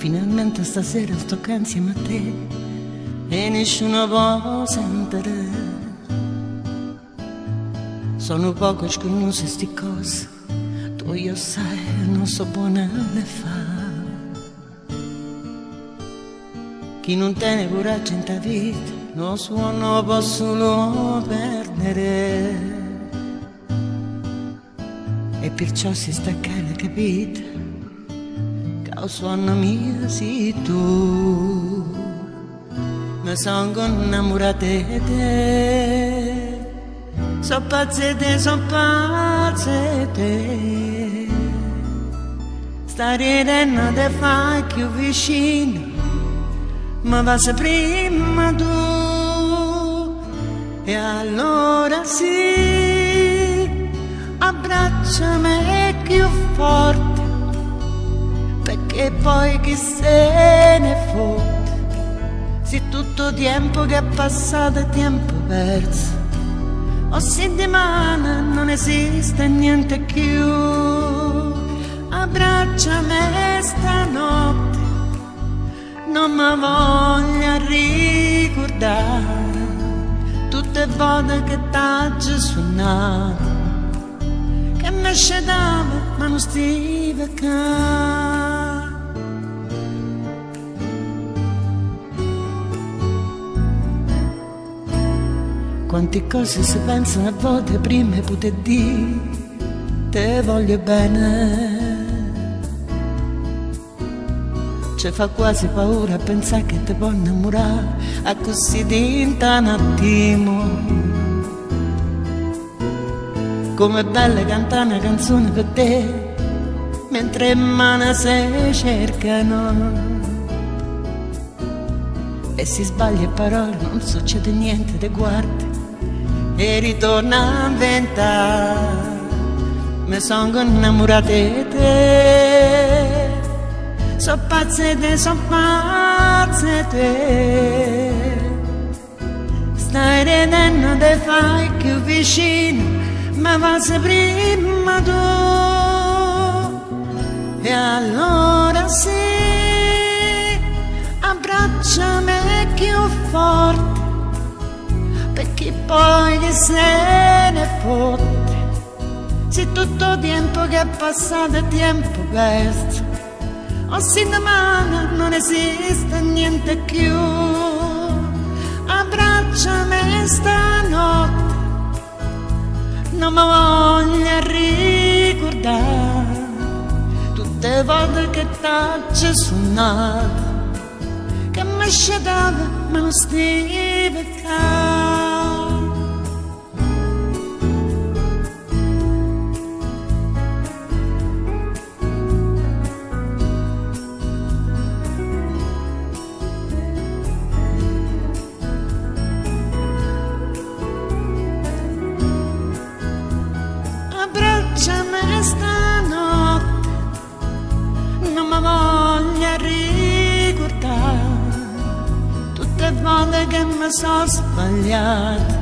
finalmente stasera sto qua insieme a te e nessuno può sentire. Sono poco sconosce sti cose, tu io sai, non so buona le fa. Chi non tiene coraggio in ta vita, non suono possono perdere. E perciò si stacca la capita, che il suono mio sei tu. Mi sono innamorata di te, so pazza di te. Stare ridendo te fai più vicino, ma va se prima tu. E allora sì, abbracciami più forte, perché poi chi se ne fotte. Se tutto tempo che è passato è tempo perso, o se domani non esiste niente più. Abbracciami stanotte, non mi voglio ricordare tutte le volte che t'hai suonato, che mi scedava ma non stiva qua. Quante cose si pensano a volte prima poter dire te voglio bene. Ci fa quasi paura a pensare che ti può innamorare a così di un attimo. Come bella cantare una canzone per te mentre in mano si cercano. E si sbaglia parole, non succede niente, te guardi e ritorna a inventare. Mi sono innamorata di te, so pazza di te. Stai ridendo, te fai più vicino, ma va se prima tu. E allora sì, abbracciami più forte, perché poi che se ne fotte. Se tutto tempo che è passato è tempo perso, o se domani non esiste niente più. Abbracciami stanotte, non mi voglio ricordare tutte le volte che t'hai suonato, che mi scedava ma non stiva qua. Abbracciami stanotte, non mi voglio ricordare tutte le volte che mi sono sbagliata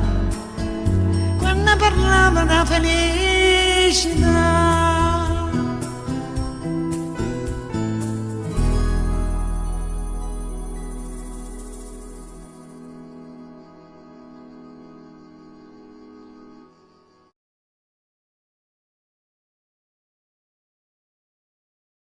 quando parlavo da felicità.